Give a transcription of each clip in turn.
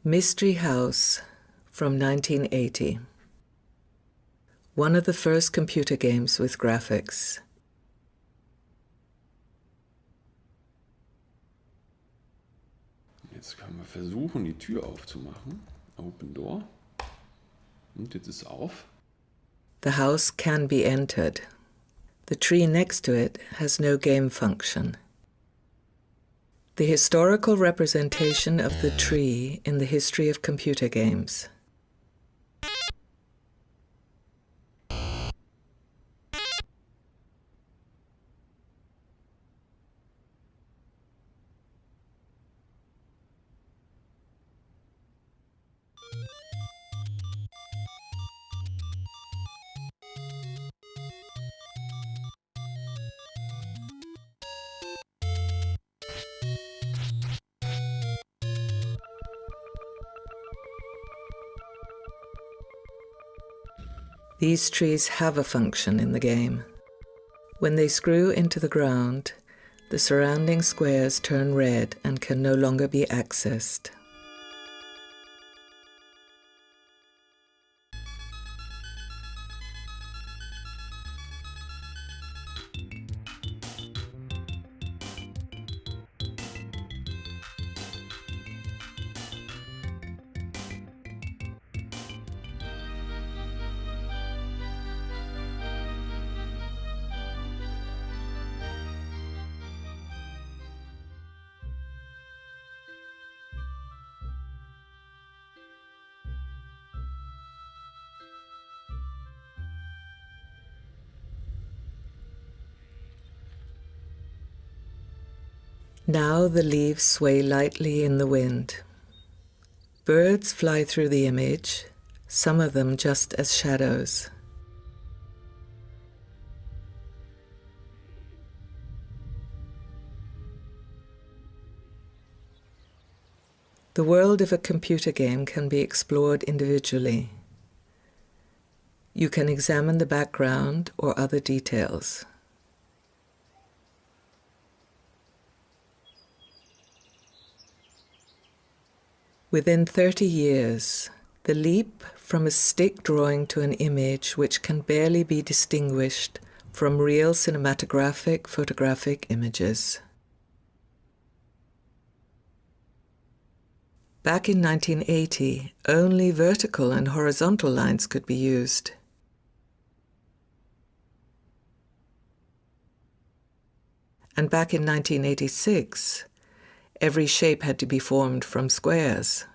Mystery House from 1980. One of the first computer games with graphics. Jetzt können wir versuchen, die Tür aufzumachen. Open Door. Und jetzt ist auf. The house can be entered. The tree next to it has no game function. The historical representation of the tree in the history of computer games. These trees have a function in the game. When they screw into the ground, the surrounding squares turn red and can no longer be accessed. Now the leaves sway lightly in the wind. Birds fly through the image, some of them just as shadows. The world of a computer game can be explored individually. You can examine the background or other details. Within 30 years, the leap from a stick drawing to an image which can barely be distinguished from real cinematographic photographic images. Back in 1980, only vertical and horizontal lines could be used. And back in 1986, every shape had to be formed from squares.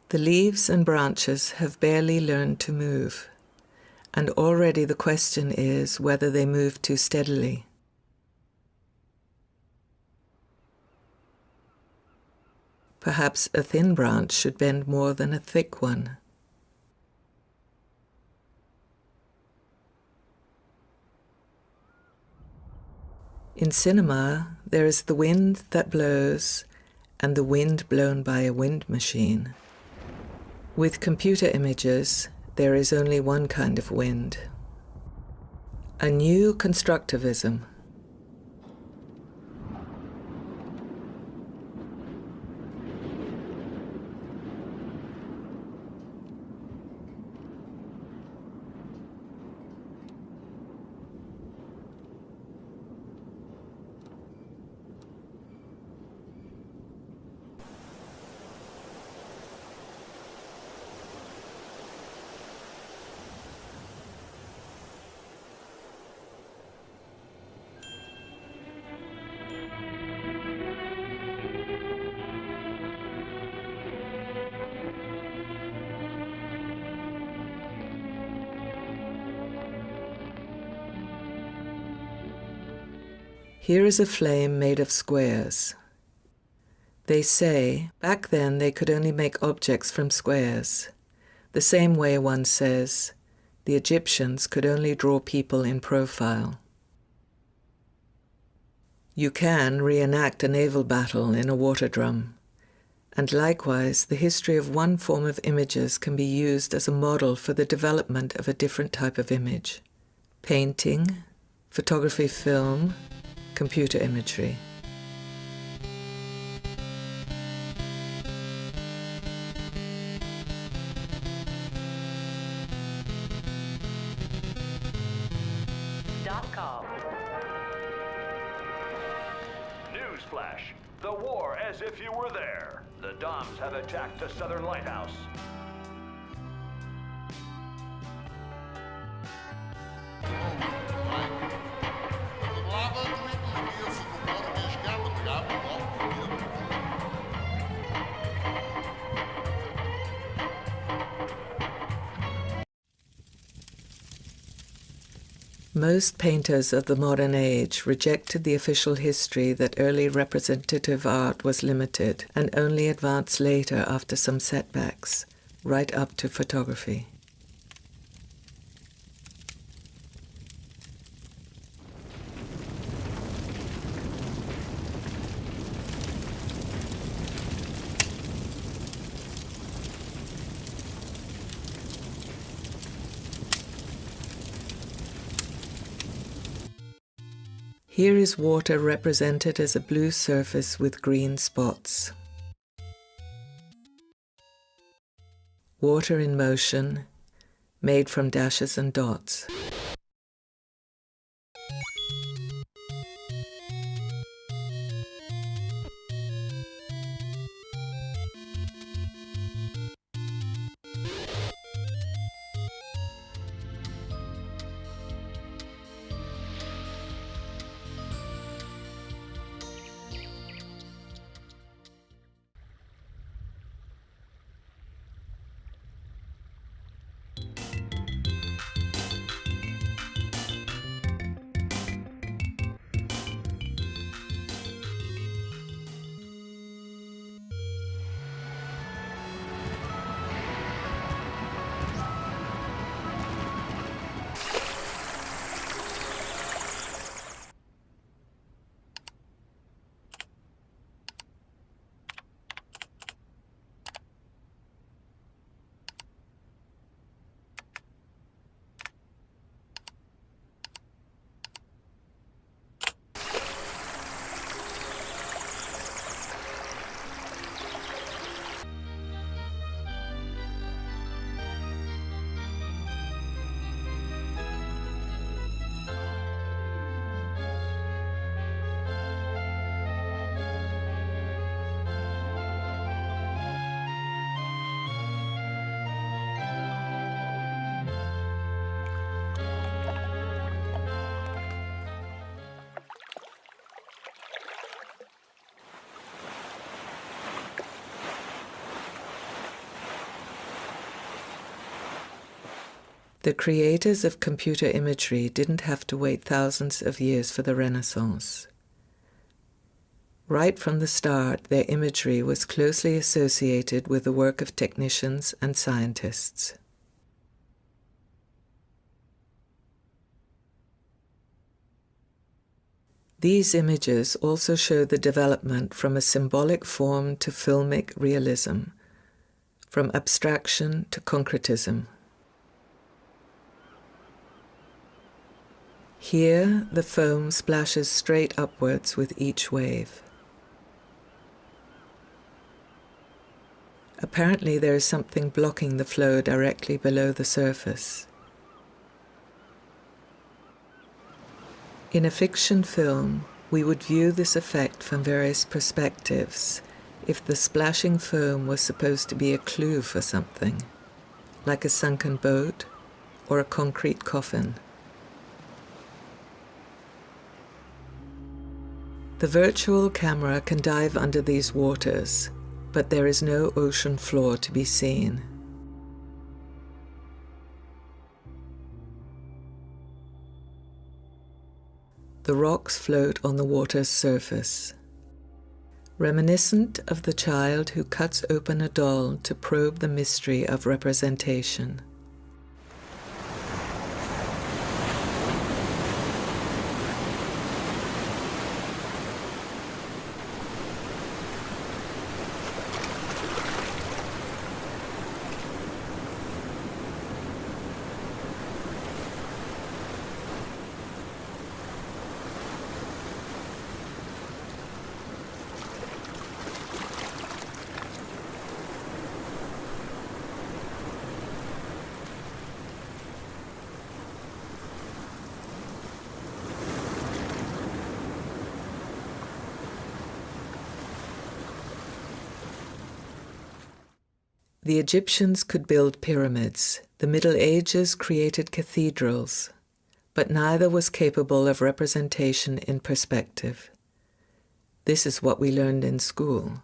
The leaves and branches have barely learned to move, and already the question is whether they move too steadily. Perhaps a thin branch should bend more than a thick one. In cinema, there is the wind that blows and the wind blown by a wind machine. With computer images, there is only one kind of wind. A new constructivism. Here is a flame made of squares. They say, back then they could only make objects from squares, the same way one says, the Egyptians could only draw people in profile. You can reenact a naval battle in a water drum, And likewise, the history of one form of images can be used as a model for the development of a different type of image: painting, photography, film, computer imagery. Newsflash. The war as if you were there. The Doms have attacked the Southern Lighthouse. Most painters of the modern age rejected the official history that early representative art was limited and only advanced later after some setbacks, right up to photography. Here is water represented as a blue surface with green spots. Water in motion, made from dashes and dots. The creators of computer imagery didn't have to wait thousands of years for the Renaissance. Right from the start, their imagery was closely associated with the work of technicians and scientists. These images also show the development from a symbolic form to filmic realism, from abstraction to concretism. Here, the foam splashes straight upwards with each wave. Apparently, there is something blocking the flow directly below the surface. In a fiction film, we would view this effect from various perspectives if the splashing foam was supposed to be a clue for something, like a sunken boat or a concrete coffin. The virtual camera can dive under these waters, but there is no ocean floor to be seen. The rocks float on the water's surface, reminiscent of the child who cuts open a doll to probe the mystery of representation. The Egyptians could build pyramids. The Middle Ages created cathedrals, but neither was capable of representation in perspective. This is what we learned in school.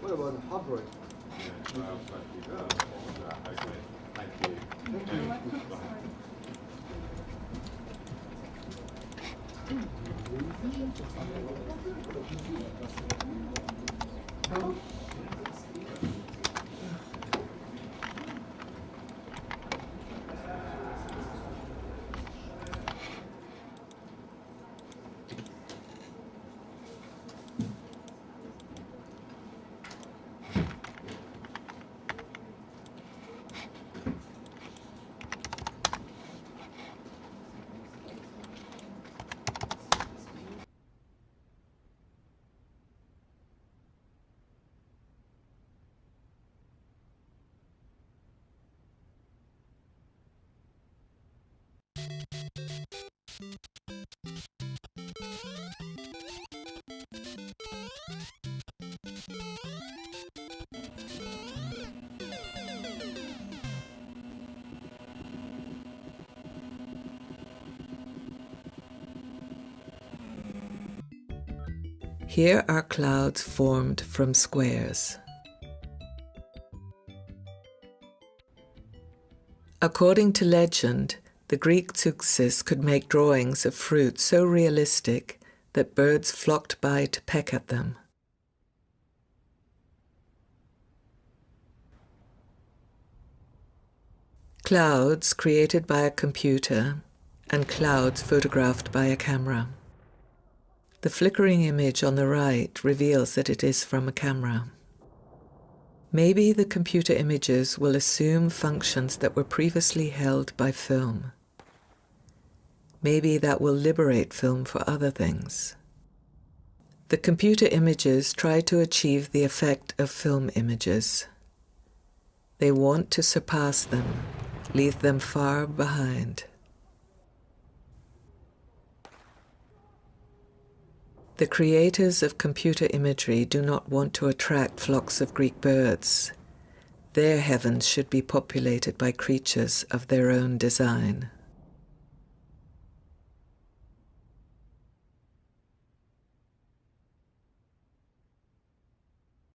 What about the hub right? Here are clouds formed from squares. According to legend, the Greek Zeuxis could make drawings of fruit so realistic that birds flocked by to peck at them. Clouds created by a computer and clouds photographed by a camera. The flickering image on the right reveals that it is from a camera. Maybe the computer images will assume functions that were previously held by film. Maybe that will liberate film for other things. The computer images try to achieve the effect of film images. They want to surpass them, leave them far behind. The creators of computer imagery do not want to attract flocks of Greek birds. Their heavens should be populated by creatures of their own design.